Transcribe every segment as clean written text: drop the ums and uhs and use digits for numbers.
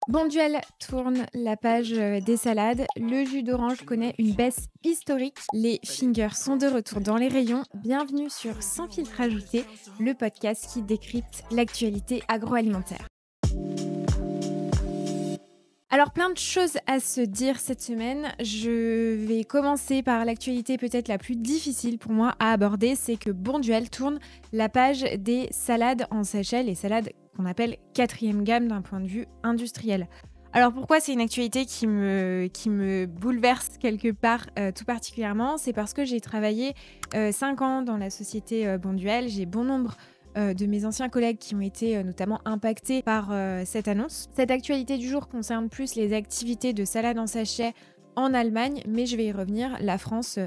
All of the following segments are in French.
Bonduelle tourne la page des salades. Le jus d'orange connaît une baisse historique. Les fingers sont de retour dans les rayons. Bienvenue sur Sans filtre ajouté, le podcast qui décrypte l'actualité agroalimentaire. Alors plein de choses à se dire cette semaine. Je vais commencer par l'actualité peut-être la plus difficile pour moi à aborder, c'est que Bonduelle tourne la page des salades en sachet, les salades qu'on appelle quatrième gamme d'un point de vue industriel. Alors pourquoi c'est une actualité qui me bouleverse quelque part tout particulièrement? C'est parce que j'ai travaillé 5 ans dans la société Bonduelle. J'ai bon nombre de mes anciens collègues qui ont été notamment impactés par cette annonce. Cette actualité du jour concerne plus les activités de salade en sachet en Allemagne, mais je vais y revenir. La France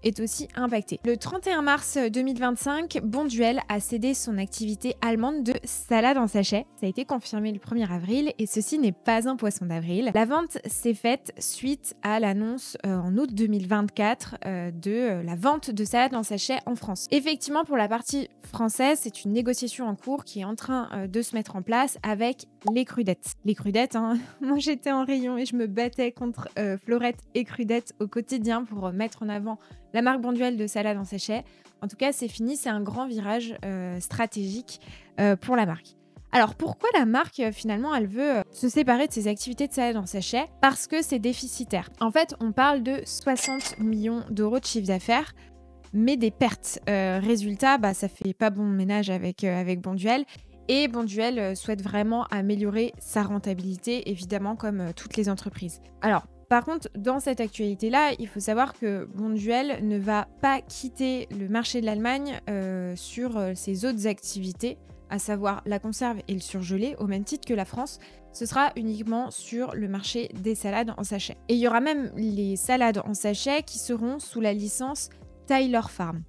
est aussi impactée. Le 31 mars 2025, Bonduelle a cédé son activité allemande de salade en sachet. Ça a été confirmé le 1er avril et ceci n'est pas un poisson d'avril. La vente s'est faite suite à l'annonce en août 2024 de la vente de salade en sachet en France. Effectivement, pour la partie française, c'est une négociation en cours qui est en train de se mettre en place avec les Crudettes. Les Crudettes, hein. Moi j'étais en rayon et je me battais contre Florette et Crudettes au quotidien pour mettre en avant la marque Bonduelle de salade en sachet. En tout cas, c'est fini, c'est un grand virage stratégique pour la marque. Alors pourquoi la marque finalement elle veut se séparer de ses activités de salade en sachet? Parce que c'est déficitaire. En fait, on parle de 60 millions d'euros de chiffre d'affaires, mais des pertes. Résultat, ça fait pas bon ménage avec Bonduelle. Et Bonduelle souhaite vraiment améliorer sa rentabilité, évidemment, comme toutes les entreprises. Alors, par contre, dans cette actualité-là, il faut savoir que Bonduelle ne va pas quitter le marché de l'Allemagne sur ses autres activités, à savoir la conserve et le surgelé, au même titre que la France. Ce sera uniquement sur le marché des salades en sachet. Et il y aura même les salades en sachet qui seront sous la licence Tyler Farm.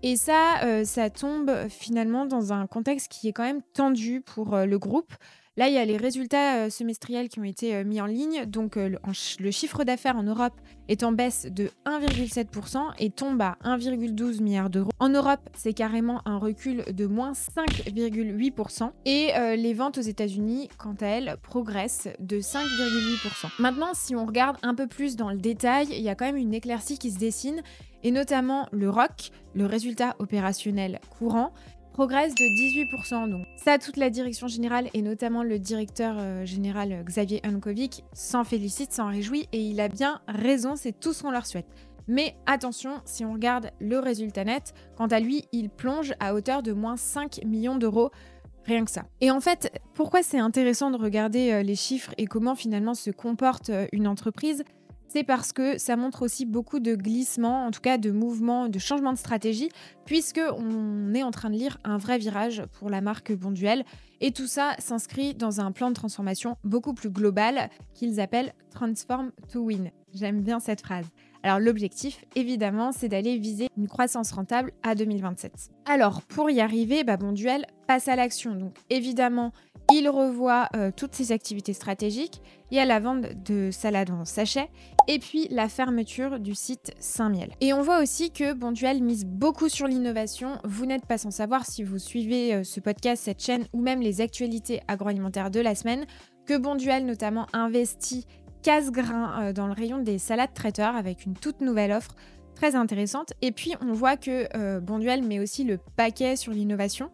Et ça tombe finalement dans un contexte qui est quand même tendu pour le groupe. Là, il y a les résultats semestriels qui ont été mis en ligne. Donc, le chiffre d'affaires en Europe est en baisse de 1,7% et tombe à 1,12 milliard d'euros. En Europe, c'est carrément un recul de moins 5,8%. Et les ventes aux États-Unis, quant à elles, progressent de 5,8%. Maintenant, si on regarde un peu plus dans le détail, il y a quand même une éclaircie qui se dessine. Et notamment le ROC, le résultat opérationnel courant, progresse de 18%. Donc ça, toute la direction générale et notamment le directeur général Xavier Hankovic s'en félicite, s'en réjouit et il a bien raison, c'est tout ce qu'on leur souhaite. Mais attention, si on regarde le résultat net, quant à lui, il plonge à hauteur de moins 5 millions d'euros. Rien que ça. Et en fait, pourquoi c'est intéressant de regarder les chiffres et comment finalement se comporte une entreprise ? C'est parce que ça montre aussi beaucoup de glissements, en tout cas de mouvements, de changements de stratégie, puisqu'on est en train de lire un vrai virage pour la marque Bonduelle. Et tout ça s'inscrit dans un plan de transformation beaucoup plus global qu'ils appellent Transform to Win. J'aime bien cette phrase. Alors l'objectif, évidemment, c'est d'aller viser une croissance rentable à 2027. Alors pour y arriver, Bonduelle passe à l'action. Donc évidemment, il revoit toutes ses activités stratégiques. Il y a la vente de salade en sachet et puis la fermeture du site Saint-Miel. Et on voit aussi que Bonduelle mise beaucoup sur l'innovation. Vous n'êtes pas sans savoir si vous suivez ce podcast, cette chaîne ou même les actualités agroalimentaires de la semaine, que Bonduelle notamment investit casse-grains dans le rayon des salades traiteurs avec une toute nouvelle offre très intéressante. Et puis on voit que Bonduelle met aussi le paquet sur l'innovation.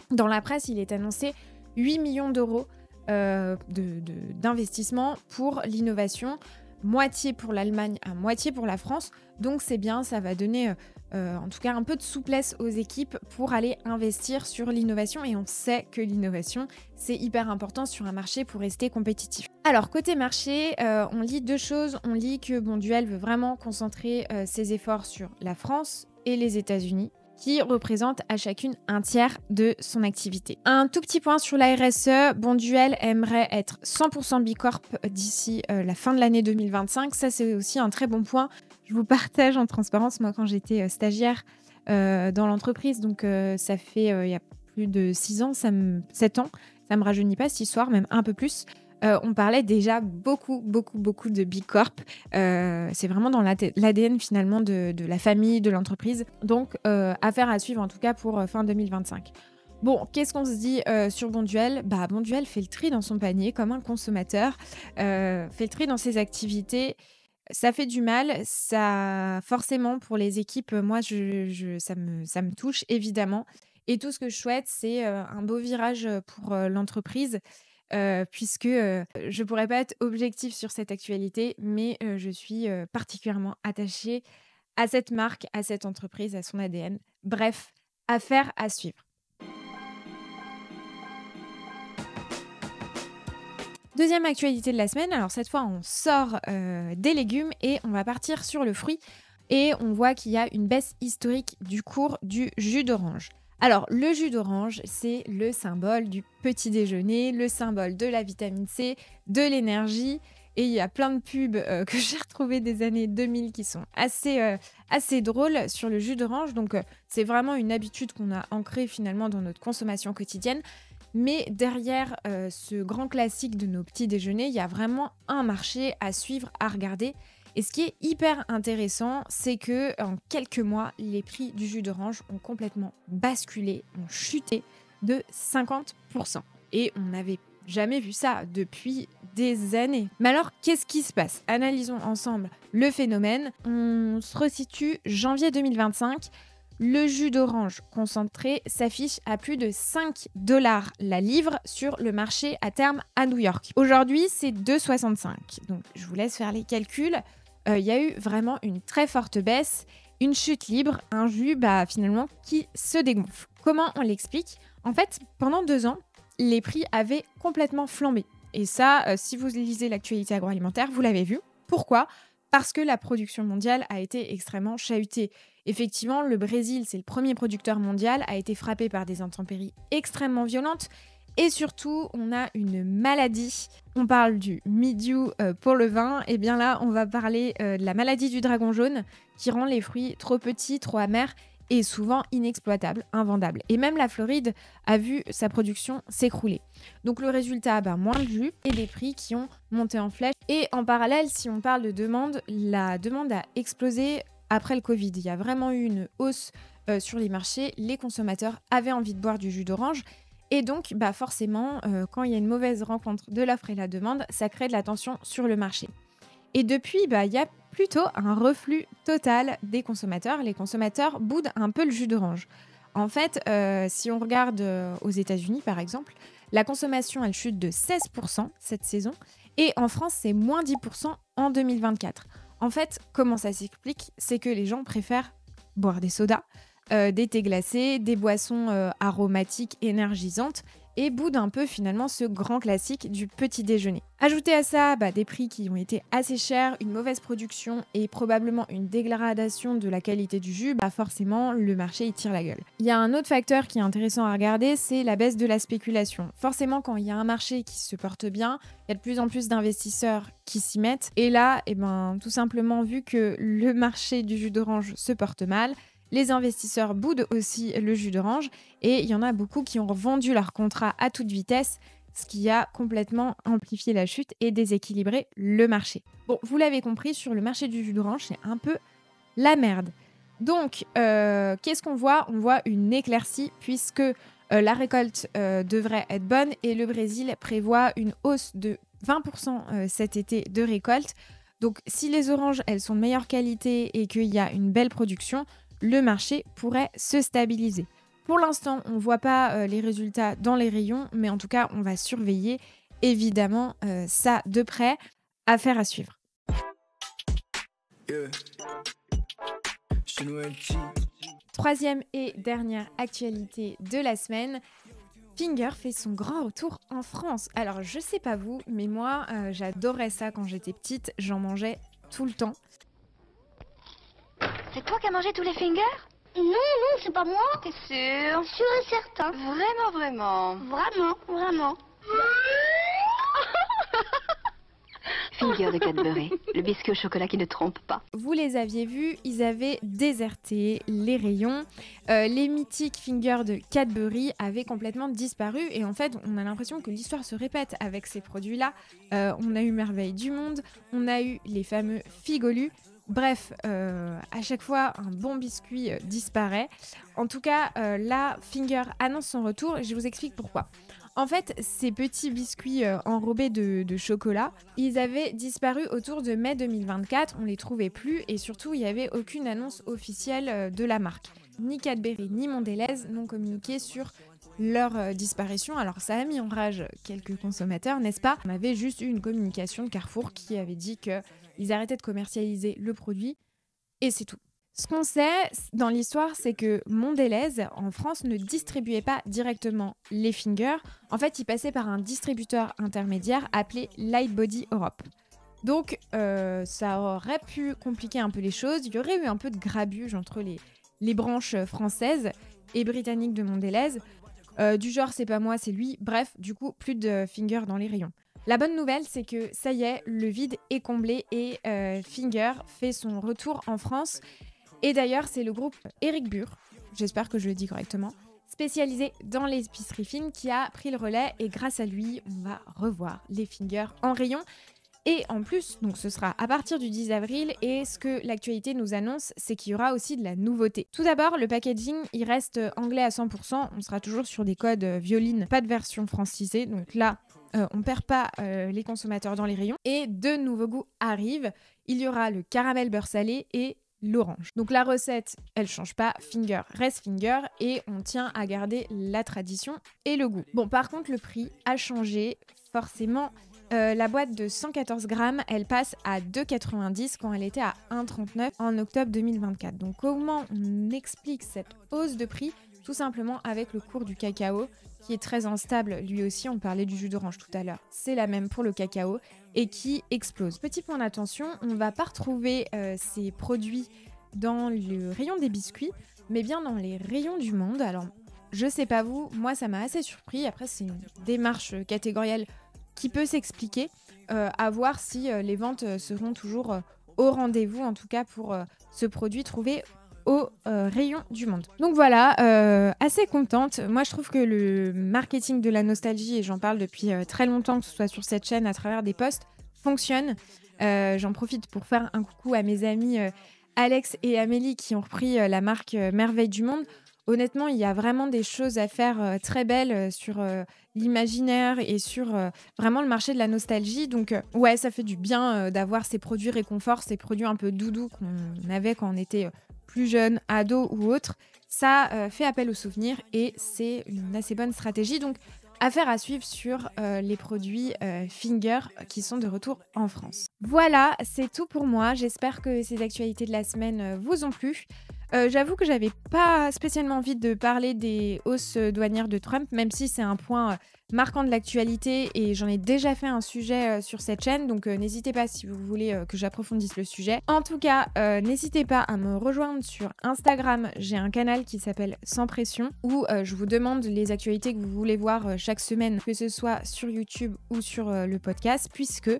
Dans la presse, il est annoncé 8 millions d'euros d'investissement pour l'innovation, moitié pour l'Allemagne à moitié pour la France. Donc c'est bien, ça va donner en tout cas un peu de souplesse aux équipes pour aller investir sur l'innovation. Et on sait que l'innovation, c'est hyper important sur un marché pour rester compétitif. Alors côté marché, on lit deux choses. On lit que Bonduelle veut vraiment concentrer ses efforts sur la France et les États-Unis, qui représente à chacune un tiers de son activité. Un tout petit point sur la RSE, Bonduelle aimerait être 100% Bicorp d'ici la fin de l'année 2025. Ça, c'est aussi un très bon point. Je vous partage en transparence, moi, quand j'étais stagiaire dans l'entreprise, donc ça fait il y a plus de 7 ans, ça me rajeunit pas cette histoire, même un peu plus. On parlait déjà beaucoup de Bicorp. C'est vraiment dans l'ADN finalement de la famille, de l'entreprise. Donc, affaire à suivre en tout cas pour fin 2025. Bon, qu'est-ce qu'on se dit sur Bonduelle? Bah, Bonduelle fait le tri dans son panier comme un consommateur, fait le tri dans ses activités. Ça fait du mal, ça forcément pour les équipes, moi ça me touche évidemment et tout ce que je souhaite, c'est, un beau virage, pour, l'entreprise, puisque, je pourrais pas être objective sur cette actualité, mais, je suis, particulièrement attachée à cette marque, à cette entreprise, à son ADN. Bref, affaire à suivre. Deuxième actualité de la semaine, alors cette fois on sort, des légumes et on va partir sur le fruit et on voit qu'il y a une baisse historique du cours du jus d'orange. Alors le jus d'orange, c'est le symbole du petit déjeuner, le symbole de la vitamine C, de l'énergie et il y a plein de pubs, que j'ai retrouvées des années 2000 qui sont assez drôles sur le jus d'orange donc c'est vraiment une habitude qu'on a ancrée finalement dans notre consommation quotidienne. Mais derrière, ce grand classique de nos petits déjeuners, il y a vraiment un marché à suivre, à regarder et ce qui est hyper intéressant, c'est que en quelques mois, les prix du jus d'orange ont complètement basculé, ont chuté de 50 et on n'avait jamais vu ça depuis des années. Mais alors, qu'est-ce qui se passe? Analysons ensemble le phénomène. On se resitue janvier 2025. Le jus d'orange concentré s'affiche à plus de 5 $ la livre sur le marché à terme à New York. Aujourd'hui, c'est 2,65 $. Donc, je vous laisse faire les calculs. Il y a eu vraiment une très forte baisse, une chute libre, un jus finalement qui se dégonfle. Comment on l'explique? En fait, pendant 2 ans, les prix avaient complètement flambé. Et ça, si vous lisez l'actualité agroalimentaire, vous l'avez vu. Pourquoi? Parce que la production mondiale a été extrêmement chahutée. Effectivement, le Brésil, c'est le premier producteur mondial, a été frappé par des intempéries extrêmement violentes. Et surtout, on a une maladie. On parle du mildiou pour le vin. Et bien là, on va parler de la maladie du dragon jaune qui rend les fruits trop petits, trop amers et souvent inexploitables, invendables. Et même la Floride a vu sa production s'écrouler. Donc le résultat, moins de jus et des prix qui ont monté en flèche. Et en parallèle, si on parle de demande, la demande a explosé après le Covid. Il y a vraiment eu une hausse sur les marchés. Les consommateurs avaient envie de boire du jus d'orange. Et donc, forcément, quand il y a une mauvaise rencontre de l'offre et la demande, ça crée de la tension sur le marché. Et depuis, il y a plutôt un reflux total des consommateurs. Les consommateurs boudent un peu le jus d'orange. En fait, si on regarde aux États-Unis, par exemple, la consommation, elle chute de 16% cette saison. Et en France, c'est moins 10% en 2024. En fait, comment ça s'explique? C'est que les gens préfèrent boire des sodas, des thés glacés, des boissons aromatiques énergisantes et boudent un peu finalement ce grand classique du petit déjeuner. Ajoutez à ça des prix qui ont été assez chers, une mauvaise production et probablement une dégradation de la qualité du jus, forcément le marché il tire la gueule. Il y a un autre facteur qui est intéressant à regarder, c'est la baisse de la spéculation. Forcément quand il y a un marché qui se porte bien, il y a de plus en plus d'investisseurs qui s'y mettent et là, tout simplement vu que le marché du jus d'orange se porte mal, les investisseurs boudent aussi le jus d'orange et il y en a beaucoup qui ont revendu leur contrat à toute vitesse, ce qui a complètement amplifié la chute et déséquilibré le marché. Bon, vous l'avez compris, sur le marché du jus d'orange, c'est un peu la merde. Donc, qu'est-ce qu'on voit? On voit une éclaircie puisque la récolte devrait être bonne et le Brésil prévoit une hausse de 20% cet été de récolte. Donc, si les oranges, elles sont de meilleure qualité et qu'il y a une belle production, le marché pourrait se stabiliser. Pour l'instant, on ne voit pas les résultats dans les rayons, mais en tout cas, on va surveiller évidemment ça de près. Affaire à suivre. Troisième et dernière actualité de la semaine. Finger fait son grand retour en France. Alors, je sais pas vous, mais moi, j'adorais ça quand j'étais petite. J'en mangeais tout le temps. C'est toi qui as mangé tous les fingers? Non, c'est pas moi. T'es sûr? Sûr et certain. Vraiment. Vraiment. Finger de Cadbury, le biscuit au chocolat qui ne trompe pas. Vous les aviez vus, ils avaient déserté les rayons. Les mythiques fingers de Cadbury avaient complètement disparu. Et en fait, on a l'impression que l'histoire se répète avec ces produits-là. On a eu Merveille du Monde, on a eu les fameux Figolus. Bref, à chaque fois, un bon biscuit disparaît. En tout cas, là, Finger annonce son retour et je vous explique pourquoi. En fait, ces petits biscuits enrobés de chocolat, ils avaient disparu autour de mai 2024, on les trouvait plus et surtout, il n'y avait aucune annonce officielle de la marque. Ni Cadbury ni Mondelez n'ont communiqué sur leur disparition. Alors ça a mis en rage quelques consommateurs, n'est-ce pas? On avait juste eu une communication de Carrefour qui avait dit qu'ils arrêtaient de commercialiser le produit et c'est tout. Ce qu'on sait dans l'histoire, c'est que Mondelez, en France, ne distribuait pas directement les Fingers. En fait, il passait par un distributeur intermédiaire appelé Lightbody Europe. Donc, ça aurait pu compliquer un peu les choses. Il y aurait eu un peu de grabuge entre les branches françaises et britanniques de Mondelez. Du genre, c'est pas moi, c'est lui. Bref, du coup, plus de Fingers dans les rayons. La bonne nouvelle, c'est que ça y est, le vide est comblé et Finger fait son retour en France. Et d'ailleurs, c'est le groupe Eric Bure, j'espère que je le dis correctement, spécialisé dans l'épicerie fine qui a pris le relais et grâce à lui, on va revoir les Fingers en rayon. Et en plus, donc ce sera à partir du 10 avril et ce que l'actualité nous annonce, c'est qu'il y aura aussi de la nouveauté. Tout d'abord, le packaging, il reste anglais à 100%, on sera toujours sur des codes Violine, pas de version francisée, donc là, on perd pas les consommateurs dans les rayons. Et deux nouveaux goûts arrivent, il y aura le caramel beurre salé et l'orange. Donc la recette, elle change pas, Finger reste Finger et on tient à garder la tradition et le goût. Bon, par contre, le prix a changé, forcément. La boîte de 114 grammes, elle passe à 2,90 quand elle était à 1,39 en octobre 2024. Donc comment on explique cette hausse de prix? Tout simplement avec le cours du cacao qui est très instable, lui aussi, on parlait du jus d'orange tout à l'heure. C'est la même pour le cacao et qui explose. Petit point d'attention, on ne va pas retrouver ces produits dans le rayon des biscuits, mais bien dans les rayons du monde. Alors, je sais pas vous, moi ça m'a assez surpris. Après, c'est une démarche catégorielle qui peut s'expliquer, à voir si les ventes seront toujours au rendez-vous, en tout cas pour ce produit trouvé au rayon du monde. Donc voilà, assez contente. Moi, je trouve que le marketing de la nostalgie, et j'en parle depuis très longtemps, que ce soit sur cette chaîne, à travers des posts, fonctionne. J'en profite pour faire un coucou à mes amis Alex et Amélie qui ont repris la marque Merveille du Monde. Honnêtement, il y a vraiment des choses à faire très belles sur l'imaginaire et sur vraiment le marché de la nostalgie. Donc ouais, ça fait du bien d'avoir ces produits réconfort, ces produits un peu doudous qu'on avait quand on était plus jeune, ado ou autre. Ça fait appel aux souvenirs et c'est une assez bonne stratégie. Donc affaire à suivre sur les produits Finger qui sont de retour en France. Voilà, c'est tout pour moi. J'espère que ces actualités de la semaine vous ont plu. J'avoue que j'avais pas spécialement envie de parler des hausses douanières de Trump, même si c'est un point marquant de l'actualité et j'en ai déjà fait un sujet sur cette chaîne, donc n'hésitez pas si vous voulez que j'approfondisse le sujet. En tout cas, n'hésitez pas à me rejoindre sur Instagram, j'ai un canal qui s'appelle Sans Pression, où je vous demande les actualités que vous voulez voir chaque semaine, que ce soit sur YouTube ou sur le podcast, puisque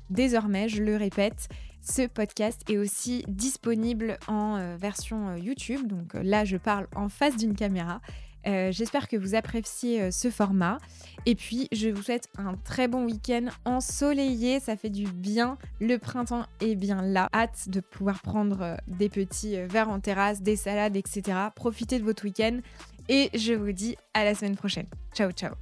désormais, je le répète, ce podcast est aussi disponible en version YouTube. Donc là, je parle en face d'une caméra. J'espère que vous appréciez ce format. Et puis, je vous souhaite un très bon week-end ensoleillé. Ça fait du bien. Le printemps est bien là. Hâte de pouvoir prendre des petits verres en terrasse, des salades, etc. Profitez de votre week-end. Et je vous dis à la semaine prochaine. Ciao, ciao.